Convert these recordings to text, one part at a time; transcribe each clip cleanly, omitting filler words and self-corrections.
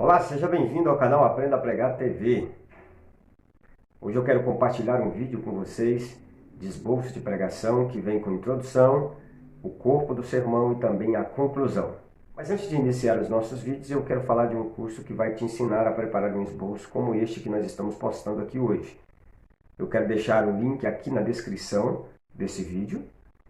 Olá, seja bem-vindo ao canal Aprenda a Pregar TV. Hoje eu quero compartilhar um vídeo com vocês de esboço de pregação que vem com introdução, o corpo do sermão e também a conclusão. Mas antes de iniciar os nossos vídeos, eu quero falar de um curso que vai te ensinar a preparar um esboço como este que nós estamos postando aqui hoje. Eu quero deixar o link aqui na descrição desse vídeo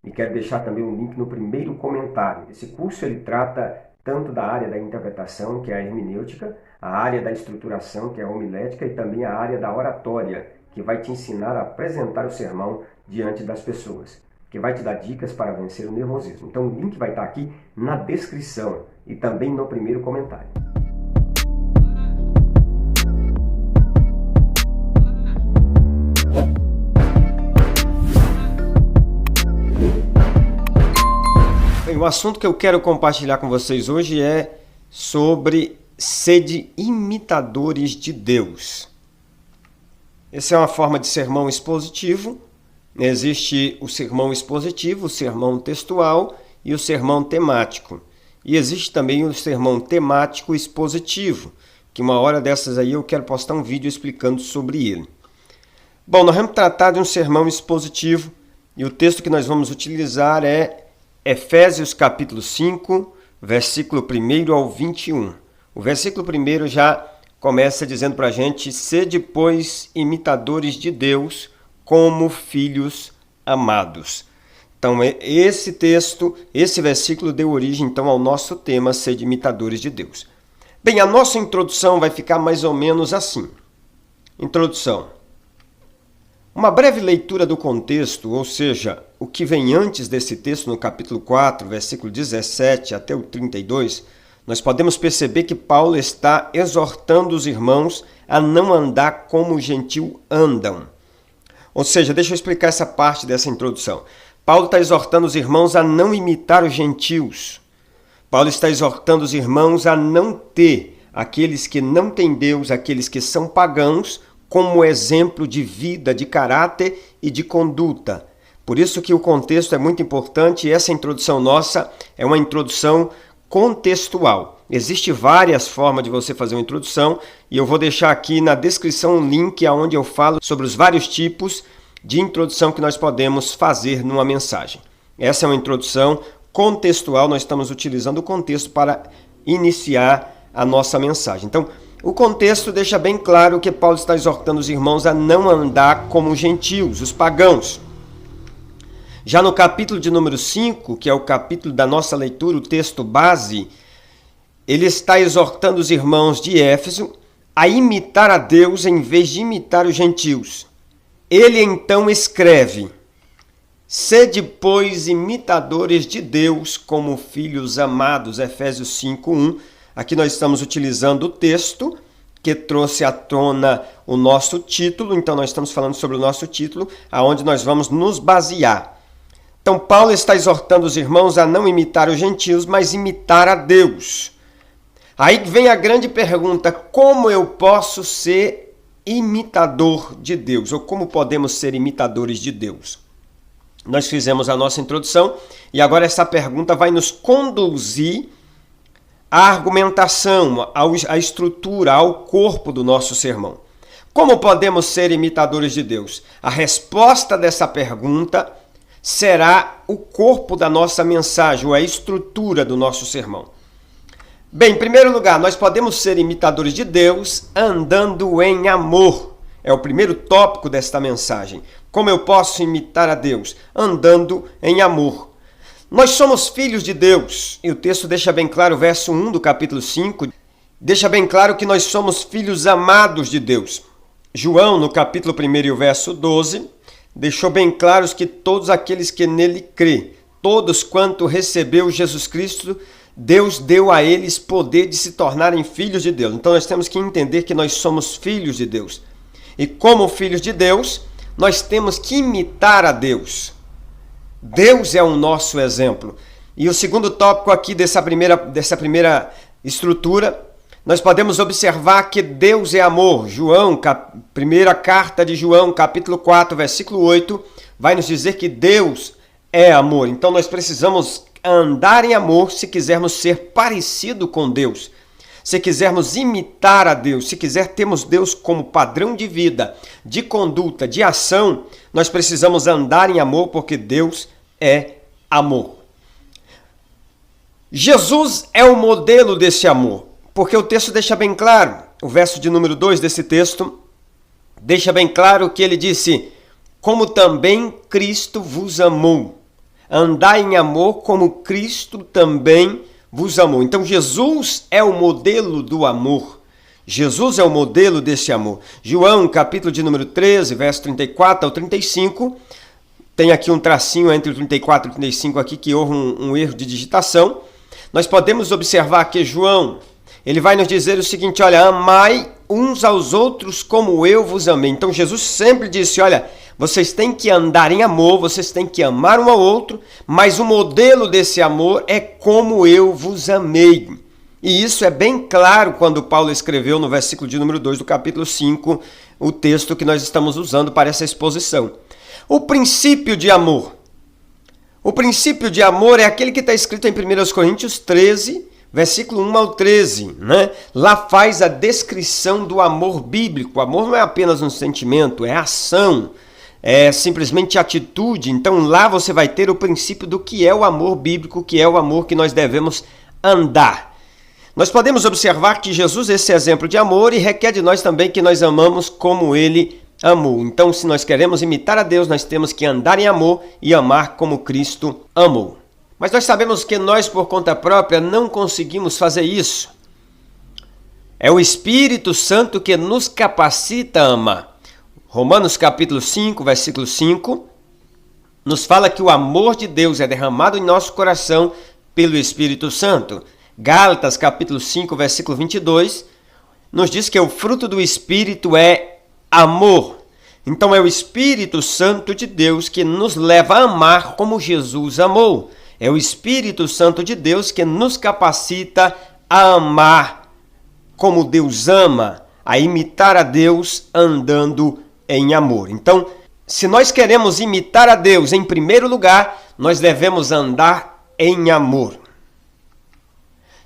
e quero deixar também um link no primeiro comentário. Esse curso ele trata tanto da área da interpretação, que é a hermenêutica, a área da estruturação, que é a homilética, e também a área da oratória, que vai te ensinar a apresentar o sermão diante das pessoas, que vai te dar dicas para vencer o nervosismo. Então o link vai estar aqui na descrição e também no primeiro comentário. Bem, o assunto que eu quero compartilhar com vocês hoje é sobre sede imitadores de Deus. Essa é uma forma de sermão expositivo. Existe o sermão expositivo, o sermão textual e o sermão temático. E existe também o sermão temático expositivo, que uma hora dessas aí eu quero postar um vídeo explicando sobre ele. Bom, nós vamos tratar de um sermão expositivo e o texto que nós vamos utilizar é Efésios capítulo 5, versículo 1 ao 21. O versículo 1 já começa dizendo para a gente: sede, pois, imitadores de Deus como filhos amados. Então, esse texto, esse versículo deu origem então ao nosso tema, sede imitadores de Deus. Bem, a nossa introdução vai ficar mais ou menos assim. Introdução. Uma breve leitura do contexto, ou seja, o que vem antes desse texto, no capítulo 4, versículo 17 até o 32, nós podemos perceber que Paulo está exortando os irmãos a não andar como os gentios andam. Ou seja, deixa eu explicar essa parte dessa introdução. Paulo está exortando os irmãos a não imitar os gentios. Paulo está exortando os irmãos a não ter aqueles que não têm Deus, aqueles que são pagãos, como exemplo de vida, de caráter e de conduta. Por isso que o contexto é muito importante e essa introdução nossa é uma introdução contextual. Existem várias formas de você fazer uma introdução e eu vou deixar aqui na descrição um link onde eu falo sobre os vários tipos de introdução que nós podemos fazer numa mensagem. Essa é uma introdução contextual, nós estamos utilizando o contexto para iniciar a nossa mensagem. Então, o contexto deixa bem claro que Paulo está exortando os irmãos a não andar como os gentios, os pagãos. Já no capítulo de número 5, que é o capítulo da nossa leitura, o texto base, ele está exortando os irmãos de Éfeso a imitar a Deus em vez de imitar os gentios. Ele então escreve: sede, pois, imitadores de Deus como filhos amados, Efésios 5:1. Aqui nós estamos utilizando o texto que trouxe à tona o nosso título, então nós estamos falando sobre o nosso título, aonde nós vamos nos basear. Então Paulo está exortando os irmãos a não imitar os gentios, mas imitar a Deus. Aí vem a grande pergunta: como eu posso ser imitador de Deus? Ou como podemos ser imitadores de Deus? Nós fizemos a nossa introdução e agora essa pergunta vai nos conduzir à argumentação, à estrutura, ao corpo do nosso sermão. Como podemos ser imitadores de Deus? A resposta dessa pergunta será o corpo da nossa mensagem, ou a estrutura do nosso sermão. Bem, em primeiro lugar, nós podemos ser imitadores de Deus andando em amor. É o primeiro tópico desta mensagem. Como eu posso imitar a Deus? Andando em amor. Nós somos filhos de Deus, e o texto deixa bem claro, o verso 1 do capítulo 5, deixa bem claro que nós somos filhos amados de Deus. João, no capítulo 1 e o verso 12, deixou bem claros que todos aqueles que nele crê, todos quanto recebeu Jesus Cristo, Deus deu a eles poder de se tornarem filhos de Deus. Então nós temos que entender que nós somos filhos de Deus. E como filhos de Deus, nós temos que imitar a Deus. Deus é o nosso exemplo. E o segundo tópico aqui dessa primeira estrutura, nós podemos observar que Deus é amor. Primeira carta de João, capítulo 4, versículo 8, vai nos dizer que Deus é amor. Então nós precisamos andar em amor se quisermos ser parecido com Deus. se quisermos imitar a Deus, se termos Deus como padrão de vida, de conduta, de ação, nós precisamos andar em amor, porque Deus é amor. Jesus é o modelo desse amor, porque o texto deixa bem claro, o verso de número 2 desse texto, deixa bem claro que ele disse: como também Cristo vos amou. Andai em amor como Cristo também vos amou. Então Jesus é o modelo do amor. Jesus é o modelo desse amor. João, capítulo de número 13, verso 34 ao 35. Tem aqui um tracinho entre o 34 e o 35 aqui, que houve um erro de digitação. Nós podemos observar que João, ele vai nos dizer o seguinte: olha, amai uns aos outros como eu vos amei. Então Jesus sempre disse: olha, vocês têm que andar em amor, vocês têm que amar um ao outro, mas o modelo desse amor é como eu vos amei. E isso é bem claro quando Paulo escreveu no versículo de número 2 do capítulo 5, o texto que nós estamos usando para essa exposição. O princípio de amor. O princípio de amor é aquele que está escrito em 1 Coríntios 13, versículo 1 ao 13, né? Lá faz a descrição do amor bíblico. O amor não é apenas um sentimento, é ação, é simplesmente atitude. Então lá você vai ter o princípio do que é o amor bíblico, que é o amor que nós devemos andar. Nós podemos observar que Jesus é esse exemplo de amor e requer de nós também que nós amamos como ele amou. Então, se nós queremos imitar a Deus, nós temos que andar em amor e amar como Cristo amou. Mas nós sabemos que nós, por conta própria, não conseguimos fazer isso. É o Espírito Santo que nos capacita a amar. Romanos capítulo 5, versículo 5, nos fala que o amor de Deus é derramado em nosso coração pelo Espírito Santo. Gálatas capítulo 5, versículo 22, nos diz que o fruto do Espírito é amor. Então é o Espírito Santo de Deus que nos leva a amar como Jesus amou. É o Espírito Santo de Deus que nos capacita a amar como Deus ama, a imitar a Deus andando em amor. Então, se nós queremos imitar a Deus em primeiro lugar, nós devemos andar em amor.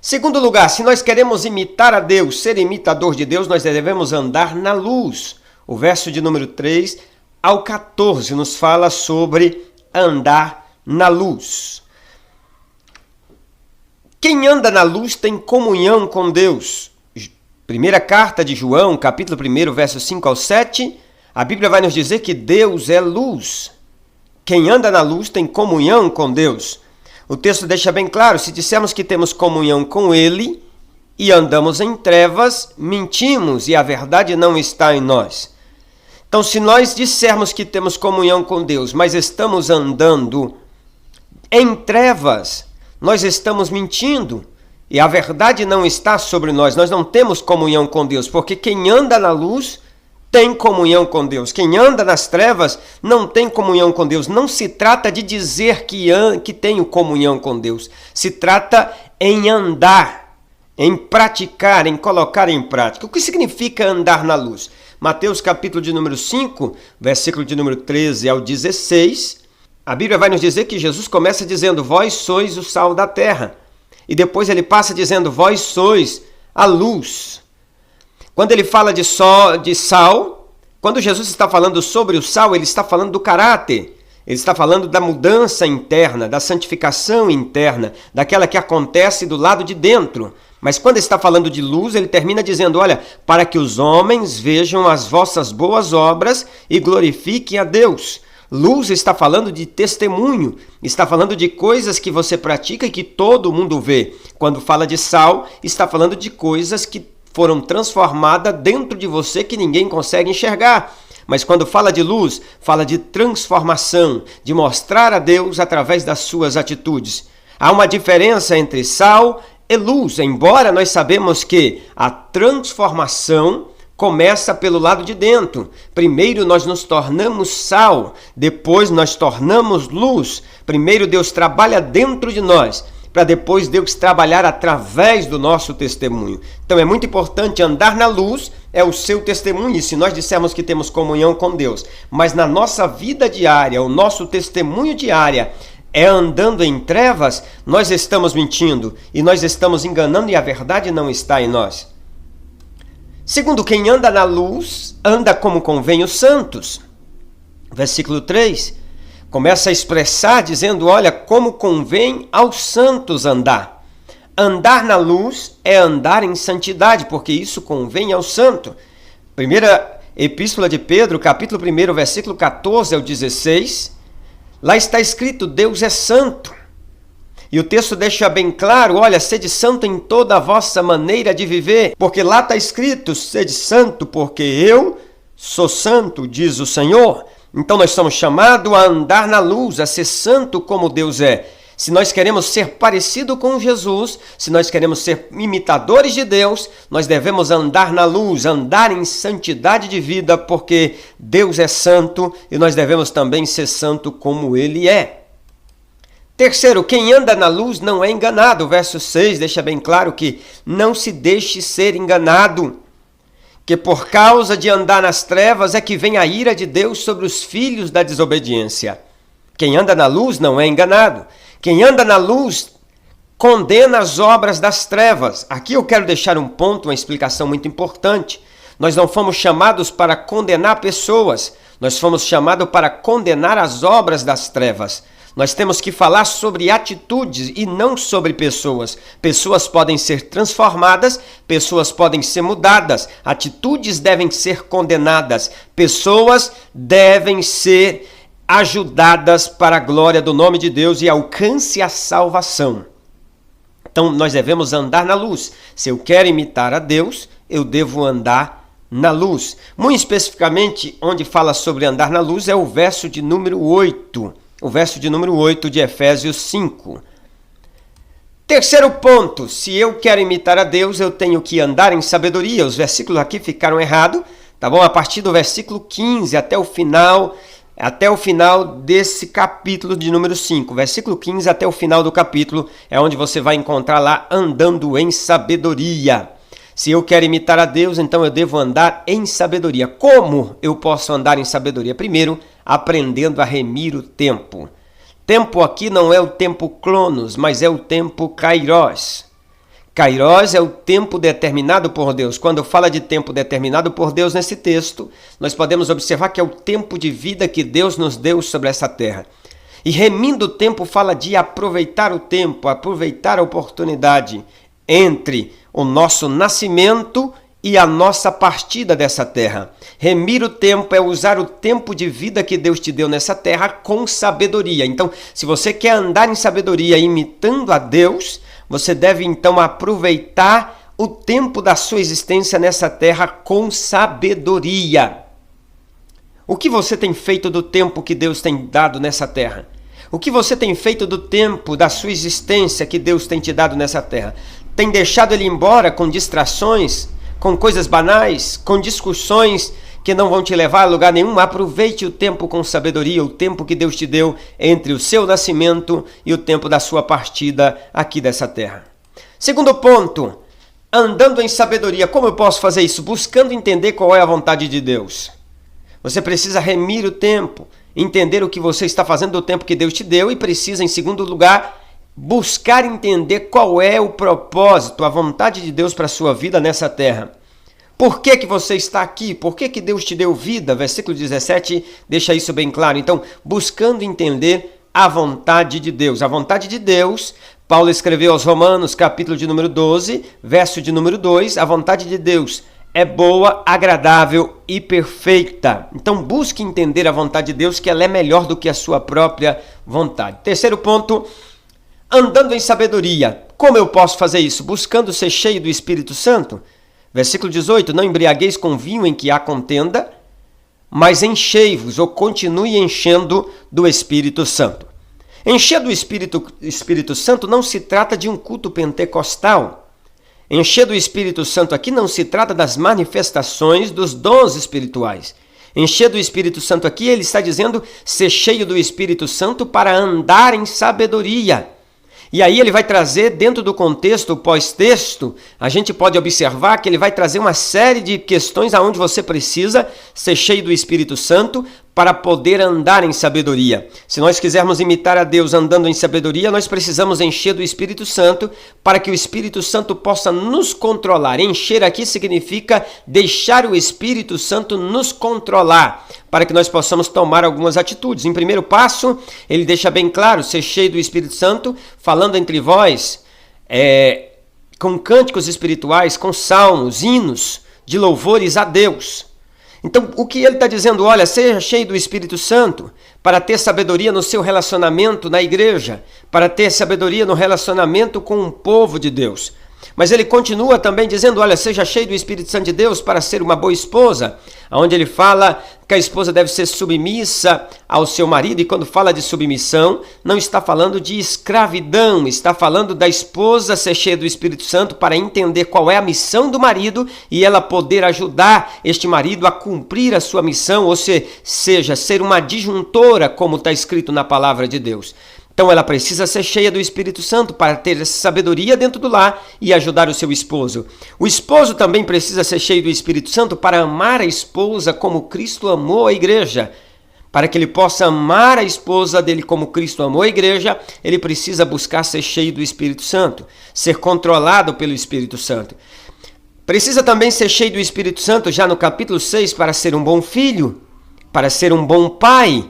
Segundo lugar, se nós queremos imitar a Deus, ser imitador de Deus, nós devemos andar na luz. O verso de número 3 ao 14 nos fala sobre andar na luz. Quem anda na luz tem comunhão com Deus. Primeira carta de João, capítulo 1, versos 5 ao 7, a Bíblia vai nos dizer que Deus é luz. Quem anda na luz tem comunhão com Deus. O texto deixa bem claro: se dissermos que temos comunhão com Ele e andamos em trevas, mentimos e a verdade não está em nós. Então, se nós dissermos que temos comunhão com Deus, mas estamos andando em trevas, nós estamos mentindo e a verdade não está sobre nós. Nós não temos comunhão com Deus, porque quem anda na luz tem comunhão com Deus. Quem anda nas trevas não tem comunhão com Deus. Não se trata de dizer que tenho comunhão com Deus. Se trata em andar, em praticar, em colocar em prática. O que significa andar na luz? Mateus capítulo de número 5, versículo de número 13 ao 16, a Bíblia vai nos dizer que Jesus começa dizendo: vós sois o sal da terra. E depois ele passa dizendo: vós sois a luz. Quando ele fala de sal, quando Jesus está falando sobre o sal, ele está falando do caráter. Ele está falando da mudança interna, da santificação interna, daquela que acontece do lado de dentro. Mas quando está falando de luz, ele termina dizendo: olha, para que os homens vejam as vossas boas obras e glorifiquem a Deus. Luz está falando de testemunho, está falando de coisas que você pratica e que todo mundo vê. Quando fala de sal, está falando de coisas que foram transformadas dentro de você que ninguém consegue enxergar. Mas quando fala de luz, fala de transformação, de mostrar a Deus através das suas atitudes. Há uma diferença entre sal e luz, embora nós sabemos que a transformação começa pelo lado de dentro. Primeiro nós nos tornamos sal, depois nós tornamos luz. Primeiro Deus trabalha dentro de nós, para depois Deus trabalhar através do nosso testemunho. Então é muito importante andar na luz, é o seu testemunho. E se nós dissermos que temos comunhão com Deus, mas na nossa vida diária, o nosso testemunho diário é andando em trevas, nós estamos mentindo e nós estamos enganando e a verdade não está em nós. Segundo, quem anda na luz, anda como convém os santos. Versículo 3, começa a expressar dizendo, olha, como convém aos santos andar. Andar na luz é andar em santidade, porque isso convém ao santo. Primeira Epístola de Pedro, capítulo 1, versículo 14 ao 16, lá está escrito, Deus é santo. E o texto deixa bem claro, olha, sede santo em toda a vossa maneira de viver, porque lá está escrito, sede santo, porque eu sou santo, diz o Senhor. Então nós somos chamados a andar na luz, a ser santo como Deus é. Se nós queremos ser parecido com Jesus, se nós queremos ser imitadores de Deus, nós devemos andar na luz, andar em santidade de vida, porque Deus é santo e nós devemos também ser santo como Ele é. Terceiro, quem anda na luz não é enganado. O verso 6 deixa bem claro que não se deixe ser enganado, que por causa de andar nas trevas é que vem a ira de Deus sobre os filhos da desobediência. Quem anda na luz não é enganado. Quem anda na luz condena as obras das trevas. Aqui eu quero deixar um ponto, uma explicação muito importante. Nós não fomos chamados para condenar pessoas, nós fomos chamados para condenar as obras das trevas. Nós temos que falar sobre atitudes e não sobre pessoas. Pessoas podem ser transformadas, pessoas podem ser mudadas, atitudes devem ser condenadas, pessoas devem ser ajudadas para a glória do nome de Deus e alcance a salvação. Então, nós devemos andar na luz. Se eu quero imitar a Deus, eu devo andar na luz. Muito especificamente, onde fala sobre andar na luz é o verso de número 8. O verso de número 8 de Efésios 5. Terceiro ponto, se eu quero imitar a Deus, eu tenho que andar em sabedoria. Os versículos aqui ficaram errados, tá bom? A partir do versículo 15 até o final desse capítulo de número 5, versículo 15 até o final do capítulo, é onde você vai encontrar lá andando em sabedoria. Se eu quero imitar a Deus, então eu devo andar em sabedoria. Como eu posso andar em sabedoria? Primeiro, aprendendo a remir o tempo. Tempo aqui não é o tempo Cronos, mas é o tempo Kairos. Kairos é o tempo determinado por Deus. Quando fala de tempo determinado por Deus nesse texto, nós podemos observar que é o tempo de vida que Deus nos deu sobre essa terra. E remindo o tempo fala de aproveitar o tempo, aproveitar a oportunidade entre o nosso nascimento e a nossa partida dessa terra. Remir o tempo é usar o tempo de vida que Deus te deu nessa terra com sabedoria. Então, se você quer andar em sabedoria imitando a Deus, você deve então aproveitar o tempo da sua existência nessa terra com sabedoria. O que você tem feito do tempo que Deus tem dado nessa terra? O que você tem feito do tempo da sua existência que Deus tem te dado nessa terra? Tem deixado ele embora com distrações, com coisas banais, com discussões que não vão te levar a lugar nenhum? Aproveite o tempo com sabedoria, o tempo que Deus te deu entre o seu nascimento e o tempo da sua partida aqui dessa terra. Segundo ponto, andando em sabedoria. Como eu posso fazer isso? Buscando entender qual é a vontade de Deus. Você precisa remir o tempo, entender o que você está fazendo do tempo que Deus te deu e precisa, em segundo lugar, buscar entender qual é o propósito, a vontade de Deus para a sua vida nessa terra. Por que que você está aqui? Por que que Deus te deu vida? Versículo 17 deixa isso bem claro. Então, buscando entender a vontade de Deus. A vontade de Deus, Paulo escreveu aos Romanos, capítulo de número 12, verso de número 2, a vontade de Deus é boa, agradável e perfeita. Então, busque entender a vontade de Deus, que ela é melhor do que a sua própria vontade. Terceiro ponto, andando em sabedoria. Como eu posso fazer isso? Buscando ser cheio do Espírito Santo. Versículo 18, não embriagueis com vinho em que há contenda, mas enchei-vos, ou continue enchendo do Espírito Santo. Encher do Espírito Santo não se trata de um culto pentecostal. Encher do Espírito Santo aqui não se trata das manifestações dos dons espirituais. Encher do Espírito Santo aqui, ele está dizendo ser cheio do Espírito Santo para andar em sabedoria. E aí ele vai trazer, dentro do contexto pós-texto, a gente pode observar que ele vai trazer uma série de questões aonde você precisa ser cheio do Espírito Santo para poder andar em sabedoria. Se nós quisermos imitar a Deus andando em sabedoria, nós precisamos encher do Espírito Santo para que o Espírito Santo possa nos controlar. Encher aqui significa deixar o Espírito Santo nos controlar, para que nós possamos tomar algumas atitudes. Em primeiro passo, ele deixa bem claro, ser cheio do Espírito Santo, falando entre vós, com cânticos espirituais, com salmos, hinos de louvores a Deus. Então, o que ele está dizendo? Olha, seja cheio do Espírito Santo para ter sabedoria no seu relacionamento na igreja, para ter sabedoria no relacionamento com o povo de Deus. Mas ele continua também dizendo, olha, seja cheio do Espírito Santo de Deus para ser uma boa esposa, onde ele fala que a esposa deve ser submissa ao seu marido, e quando fala de submissão, não está falando de escravidão, está falando da esposa ser cheia do Espírito Santo para entender qual é a missão do marido e ela poder ajudar este marido a cumprir a sua missão, ou seja, ser uma adjuntora, como está escrito na palavra de Deus. Então ela precisa ser cheia do Espírito Santo para ter essa sabedoria dentro do lar e ajudar o seu esposo. O esposo também precisa ser cheio do Espírito Santo para amar a esposa como Cristo amou a igreja. Para que ele possa amar a esposa dele como Cristo amou a igreja, ele precisa buscar ser cheio do Espírito Santo, ser controlado pelo Espírito Santo. Precisa também ser cheio do Espírito Santo já no capítulo 6 para ser um bom filho, para ser um bom pai,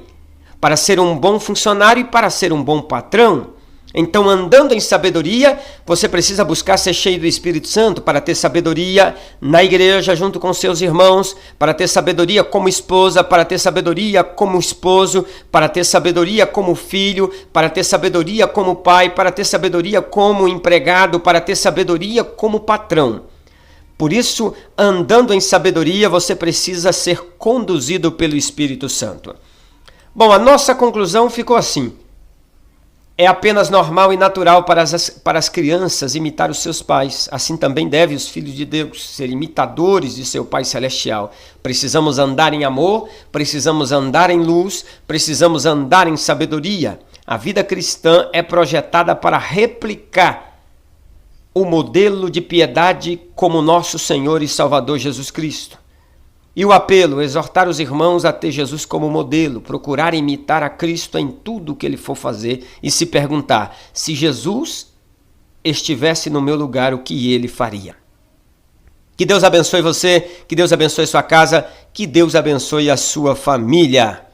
para ser um bom funcionário e para ser um bom patrão. Então, andando em sabedoria, você precisa buscar ser cheio do Espírito Santo para ter sabedoria na igreja junto com seus irmãos, para ter sabedoria como esposa, para ter sabedoria como esposo, para ter sabedoria como filho, para ter sabedoria como pai, para ter sabedoria como empregado, para ter sabedoria como patrão. Por isso, andando em sabedoria, você precisa ser conduzido pelo Espírito Santo. Bom, a nossa conclusão ficou assim. É apenas normal e natural para as crianças imitar os seus pais. Assim também devem os filhos de Deus ser imitadores de seu Pai Celestial. Precisamos andar em amor, precisamos andar em luz, precisamos andar em sabedoria. A vida cristã é projetada para replicar o modelo de piedade como nosso Senhor e Salvador Jesus Cristo. E o apelo, exortar os irmãos a ter Jesus como modelo, procurar imitar a Cristo em tudo o que ele for fazer e se perguntar, se Jesus estivesse no meu lugar, o que ele faria? Que Deus abençoe você, que Deus abençoe sua casa, que Deus abençoe a sua família.